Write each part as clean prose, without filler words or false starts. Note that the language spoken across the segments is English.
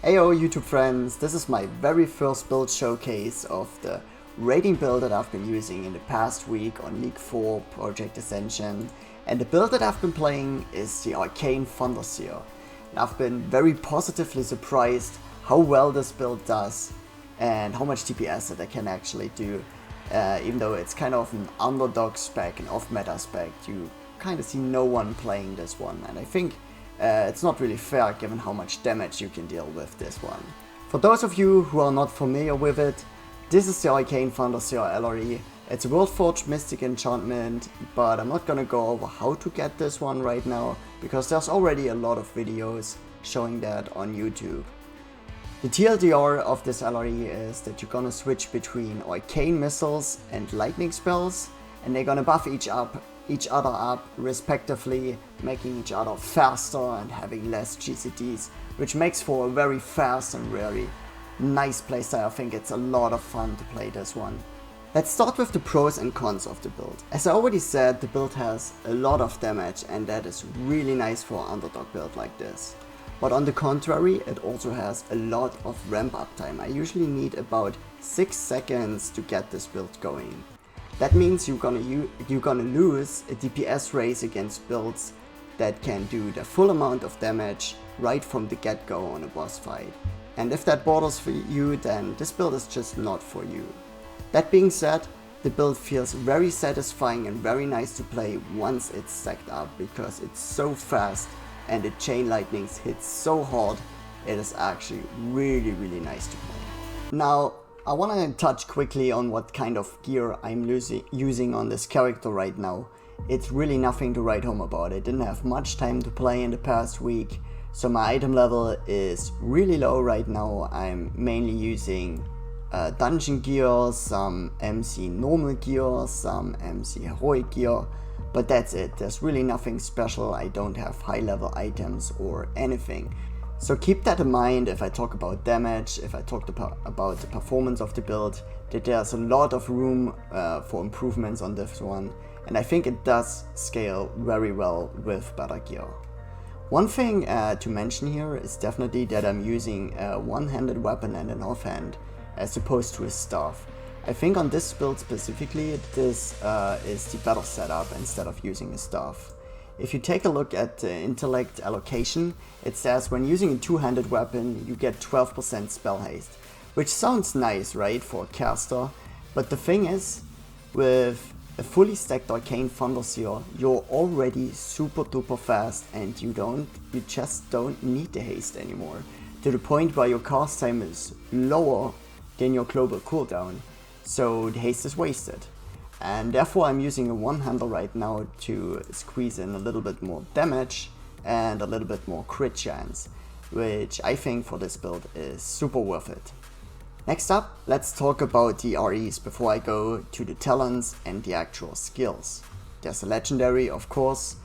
Heyo YouTube friends, this is my very first build showcase of the raiding build that I've been using in the past week on League 4 Project Ascension, and the build that I've been playing is the Arcane Seer. And I've been very positively surprised how well this build does and how much DPS that I can actually do. Even though it's kind of an underdog spec, an off-meta spec, you kind of see no one playing this one, and I think it's not really fair given how much damage you can deal with this one. For those of you who are not familiar with it, this is the Arcane Seer LRE. It's a Worldforged Mystic enchantment, but I'm not gonna go over how to get this one right now, because there's already a lot of videos showing that on YouTube. The TLDR of this LRE is that you're gonna switch between Arcane missiles and lightning spells, and they're gonna buff each other up respectively, making each other faster and having less GCDs, which makes for a very fast and very nice playstyle. I think it's a lot of fun to play this one. Let's start with the pros and cons of the build. As I already said, the build has a lot of damage, and that is really nice for an underdog build like this. But on the contrary, it also has a lot of ramp up time. I usually need about 6 seconds to get this build going. That means you're gonna lose a DPS race against builds that can do the full amount of damage right from the get-go on a boss fight. And if that bothers for you, then this build is just not for you. That being said, the build feels very satisfying and very nice to play once it's stacked up, because it's so fast and the chain lightnings hit so hard. It is actually really nice to play. Now, I want to touch quickly on what kind of gear I'm using on this character right now. It's really nothing to write home about. I didn't have much time to play in the past week, so my item level is really low right now. I'm mainly using dungeon gear, some MC normal gear, some MC heroic gear, but that's it. There's really nothing special. I don't have high level items or anything. So keep that in mind if I talk about damage, if I talk about the performance of the build, that there's a lot of room for improvements on this one, and I think it does scale very well with better gear. One thing to mention here is definitely that I'm using a one-handed weapon and an offhand as opposed to a staff. I think on this build specifically, this is the better setup instead of using a staff. If you take a look at the intellect allocation, it says when using a two-handed weapon you get 12% spell haste, which sounds nice, right, for a caster, but the thing is, with a fully stacked Arcane Seer, you're already super duper fast, and you just don't need the haste anymore, to the point where your cast time is lower than your global cooldown, so the haste is wasted. And therefore I'm using a one-hander right now to squeeze in a little bit more damage and a little bit more crit chance, which I think for this build is super worth it. Next up, let's talk about the REs before I go to the talents and the actual skills. There's the legendary, of course,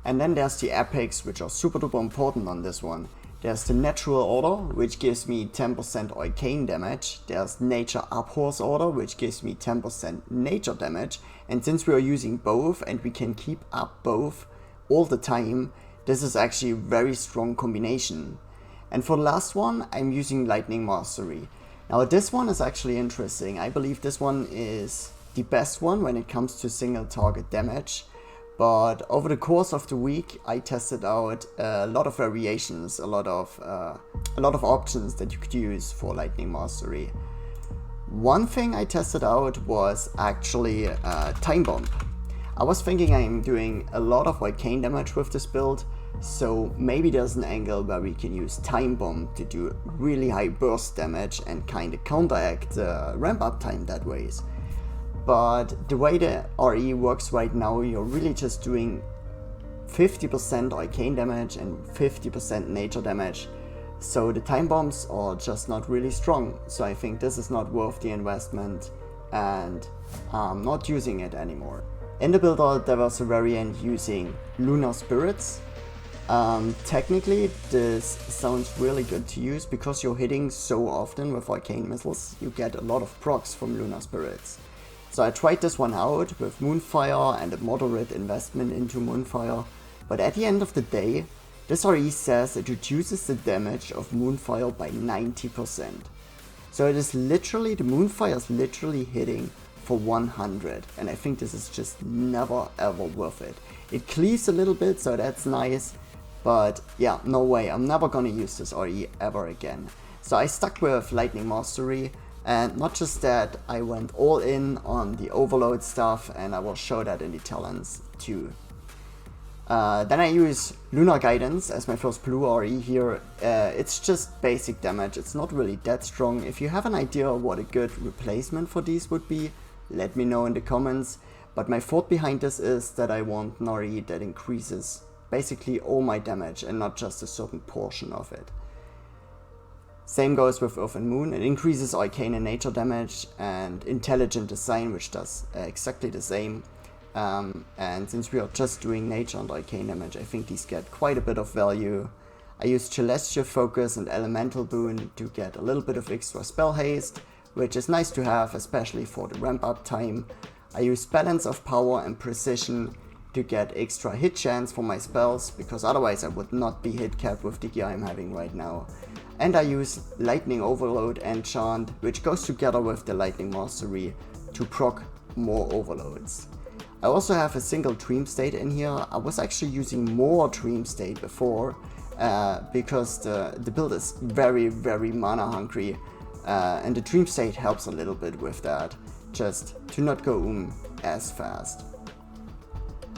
and then there's the epics, which are super duper important on this one. There's the Natural Order, which gives me 10% Arcane damage. There's Nature Abhor's Order, which gives me 10% Nature damage. And since we are using both and we can keep up both all the time, this is actually a very strong combination. And for the last one, I'm using Lightning Mastery. Now this one is actually interesting. I believe this one is the best one when it comes to single target damage. But over the course of the week, I tested out a lot of variations, a lot of options that you could use for Lightning Mastery. One thing I tested out was actually Time Bomb. I was thinking I'm doing a lot of Arcane damage with this build, so maybe there's an angle where we can use Time Bomb to do really high burst damage and kind of counteract the ramp up time that ways. But the way the RE works right now, you're really just doing 50% Arcane damage and 50% nature damage, so the time bombs are just not really strong, so I think this is not worth the investment, and I'm not using it anymore. In the build there was a variant using Lunar Spirits. Technically this sounds really good to use, because you're hitting so often with Arcane missiles, you get a lot of procs from Lunar Spirits. So I tried this one out with Moonfire and a moderate investment into Moonfire, but at the end of the day, This RE says it reduces the damage of Moonfire by 90%. So it is literally, the Moonfire is literally hitting for 100, and I think this is just never ever worth it. It cleaves a little bit, so that's nice, but yeah, no way, I'm never gonna use this RE ever again. So I stuck with Lightning Mastery, and not just that, I went all in on the overload stuff, and I will show that in the talents too. Then I use Lunar Guidance as my first blue RE here. It's just basic damage, it's not really that strong. If you have an idea of what a good replacement for these would be, let me know in the comments. But my thought behind this is that I want an RE that increases basically all my damage and not just a certain portion of it. Same goes with Earth and Moon. It increases Arcane and Nature damage, and Intelligent Design, which does exactly the same. And since we are just doing Nature and Arcane damage, I think these get quite a bit of value. I use Celestial Focus and Elemental Boon to get a little bit of extra spell haste, which is nice to have, especially for the ramp up time. I use Balance of Power and Precision to get extra hit chance for my spells, because otherwise I would not be hit capped with the gear I'm having right now. And I use Lightning Overload Enchant, which goes together with the Lightning Mastery to proc more overloads. I also have a single Dream State in here. I was actually using more Dream State before, because the build is very mana hungry, and the Dream State helps a little bit with that, just to not go as fast.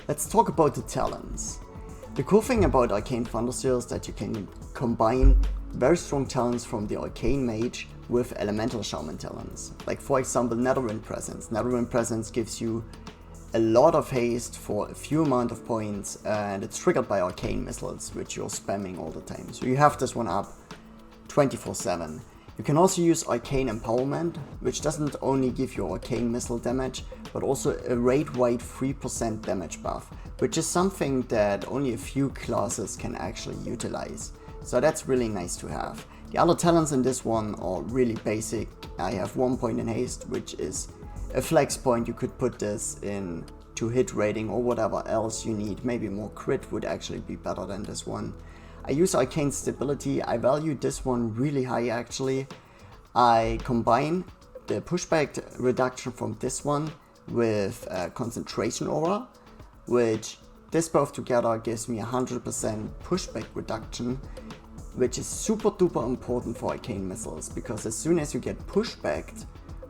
Let's talk about the talents. The cool thing about Arcane Thundersteel is that you can combine very strong talents from the Arcane Mage with Elemental Shaman talents. Like for example Netherwind Presence. Netherwind Presence gives you a lot of haste for a few amount of points, and it's triggered by Arcane Missiles, which you're spamming all the time. So you have this one up 24/7. You can also use Arcane Empowerment, which doesn't only give you Arcane Missile damage, but also a raid-wide 3% damage buff, which is something that only a few classes can actually utilize. So that's really nice to have. The other talents in this one are really basic. I have 1 point in haste, which is a flex point. You could put this in to hit rating or whatever else you need. Maybe more crit would actually be better than this one. I use Arcane Stability. I value this one really high actually. I combine the pushback reduction from this one with Concentration Aura, which this both together gives me 100% pushback reduction, which is super duper important for Arcane Missiles, because as soon as you get pushbacked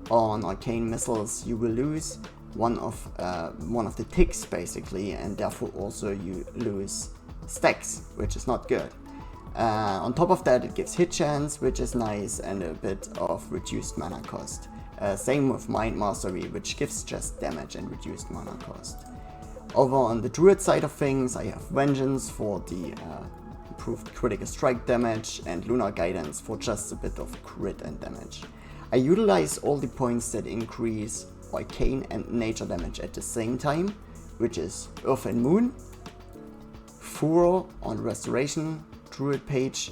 on Arcane Missiles, you will lose one of the ticks basically, and therefore also you lose stacks, which is not good. On top of that, it gives hit chance, which is nice, and a bit of reduced mana cost. Same with Mind Mastery, which gives just damage and reduced mana cost. Over on the Druid side of things, I have Vengeance for the improved critical strike damage, and Lunar Guidance for just a bit of crit and damage. I utilize all the points that increase Arcane and Nature damage at the same time, which is Earth and Moon, Furor on Restoration, Druid Page,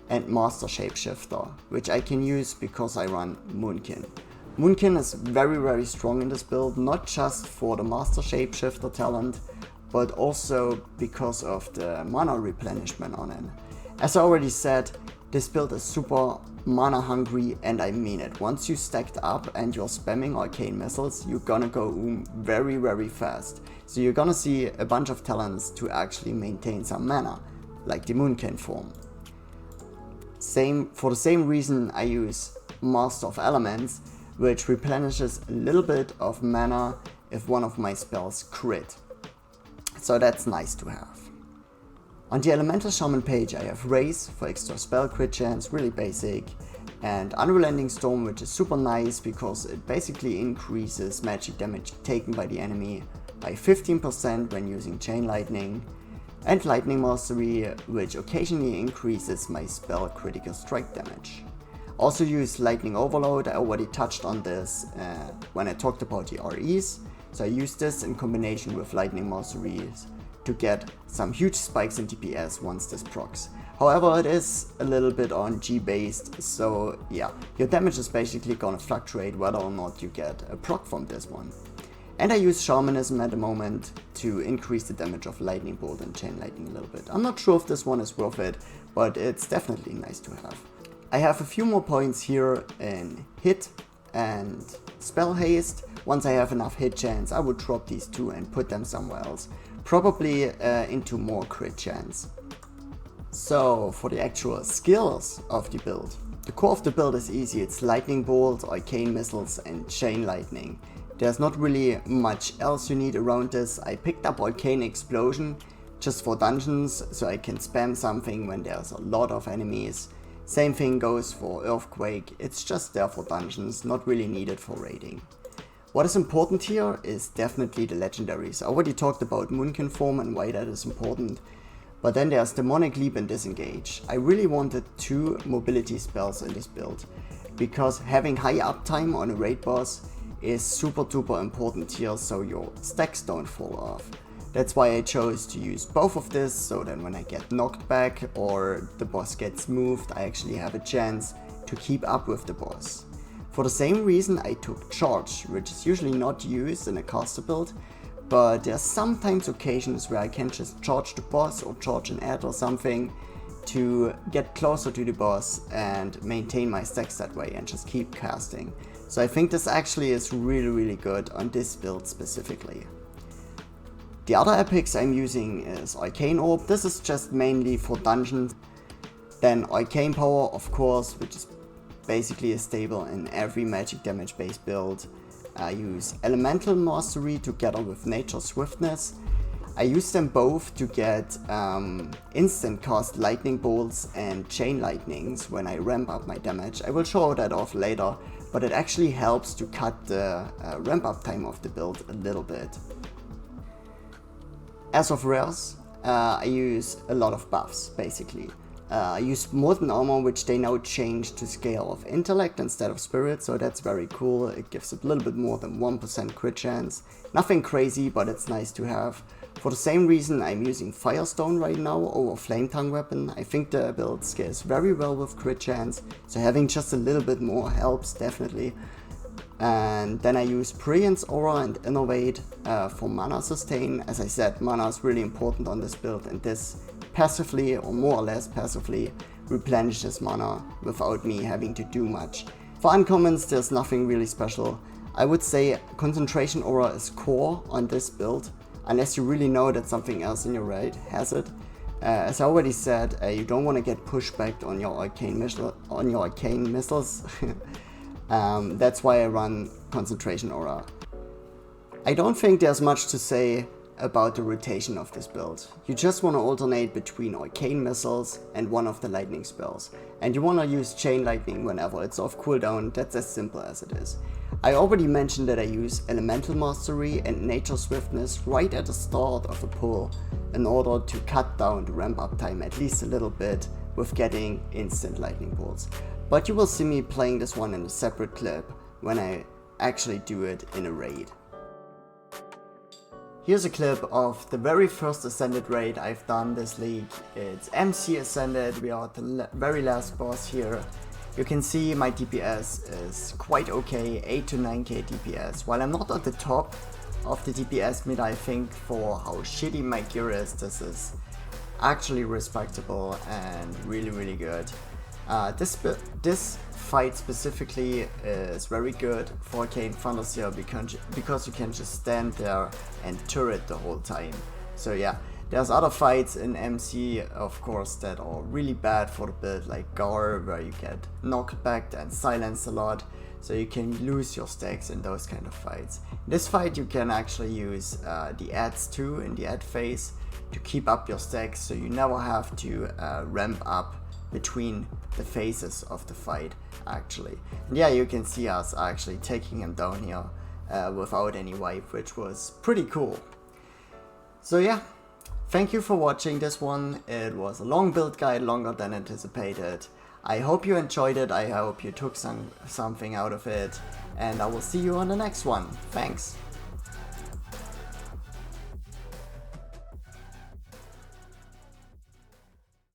and Master Shapeshifter, which I can use because I run Moonkin. Moonkin is very strong in this build, not just for the Master Shapeshifter talent, but also because of the mana replenishment on it. As I already said, this build is super mana hungry, and I mean it. Once you stacked up and you're spamming Arcane Missiles, you're gonna go very fast. So you're gonna see a bunch of talents to actually maintain some mana, like the Moonkin form. For the same reason I use Master of Elements, which replenishes a little bit of mana if one of my spells crit. So that's nice to have. On the Elemental Shaman page I have Raise for extra spell crit chance, really basic, and Unrelenting Storm, which is super nice because it basically increases magic damage taken by the enemy by 15% when using Chain Lightning, and Lightning Mastery, which occasionally increases my spell critical strike damage. Also use Lightning Overload. I already touched on this when I talked about the REs, so I use this in combination with Lightning Mastery to get some huge spikes in DPS once this procs. However, it is a little bit on G based, so yeah, your damage is basically gonna fluctuate whether or not you get a proc from this one. And I use Shamanism at the moment to increase the damage of Lightning Bolt and Chain Lightning a little bit. I'm not sure if this one is worth it, but it's definitely nice to have. I have a few more points here in hit and spell haste. Once I have enough hit chance, I would drop these two and put them somewhere else. Probably into more crit chance. So for the actual skills of the build. The core of the build is easy. It's Lightning Bolt, Arcane Missiles and Chain Lightning. There's not really much else you need around this. I picked up Arcane Explosion just for dungeons, so I can spam something when there's a lot of enemies. Same thing goes for Earthquake, it's just there for dungeons, not really needed for raiding. What is important here is definitely the legendaries. I already talked about Moonkin Form and why that is important. But then there's Demonic Leap and Disengage. I really wanted 2 mobility spells in this build, because having high uptime on a raid boss is super duper important here, so your stacks don't fall off. That's why I chose to use both of this, so that when I get knocked back or the boss gets moved, I actually have a chance to keep up with the boss. For the same reason I took Charge, which is usually not used in a caster build, but there's sometimes occasions where I can just charge the boss or charge an ad or something to get closer to the boss and maintain my stacks that way and just keep casting. So I think this actually is really good on this build specifically. The other epics I'm using is Arcane Orb. This is just mainly for dungeons. Then Arcane Power, of course, which is basically a staple in every magic damage based build. I use Elemental Mastery together with Nature Swiftness. I use them both to get instant cast Lightning Bolts and Chain Lightnings when I ramp up my damage. I will show that off later, but it actually helps to cut the ramp up time of the build a little bit. As of rares, I use a lot of buffs basically. I use Molten Armor, which they now changed to scale of Intellect instead of Spirit, so that's very cool. It gives a little bit more than 1% crit chance. Nothing crazy, but it's nice to have. For the same reason I'm using Firestone right now over Flame Tongue Weapon. I think the build scales very well with crit chance, so having just a little bit more helps definitely. And then I use Brilliance Aura and Innovate for mana sustain. As I said, mana is really important on this build, and this passively, or more or less passively, replenishes mana without me having to do much. For uncommons there's nothing really special. I would say Concentration Aura is core on this build, unless you really know that something else in your raid has it. As I already said, you don't want to get pushed back on your arcane missiles. That's why I run Concentration Aura. I don't think there's much to say about the rotation of this build. You just want to alternate between Arcane Missiles and one of the lightning spells. And you want to use Chain Lightning whenever it's off cooldown. That's as simple as it is. I already mentioned that I use Elemental Mastery and Nature Swiftness right at the start of a pull in order to cut down the ramp up time at least a little bit with getting instant lightning bolts. But you will see me playing this one in a separate clip when I actually do it in a raid. Here's a clip of the very first Ascended raid I've done this league. It's MC Ascended, we are at the very last boss here. You can see my DPS is quite okay, 8 to 9k DPS. While I'm not at the top of the DPS mid, I think for how shitty my gear is, this is actually respectable and really good. This fight specifically is very good for Arcane Fantasia because you can just stand there and turret the whole time. So yeah, there's other fights in MC of course that are really bad for the build, like Gar, where you get knocked back and silenced a lot, so you can lose your stacks in those kind of fights. In this fight you can actually use the ads too in the ad phase to keep up your stacks, so you never have to ramp up between the phases of the fight actually. And yeah, you can see us actually taking him down here without any wipe, which was pretty cool. So yeah, thank you for watching this one. It was a long build guide, longer than anticipated. I hope you enjoyed it, I hope you took something out of it, and I will see you on the next one. Thanks!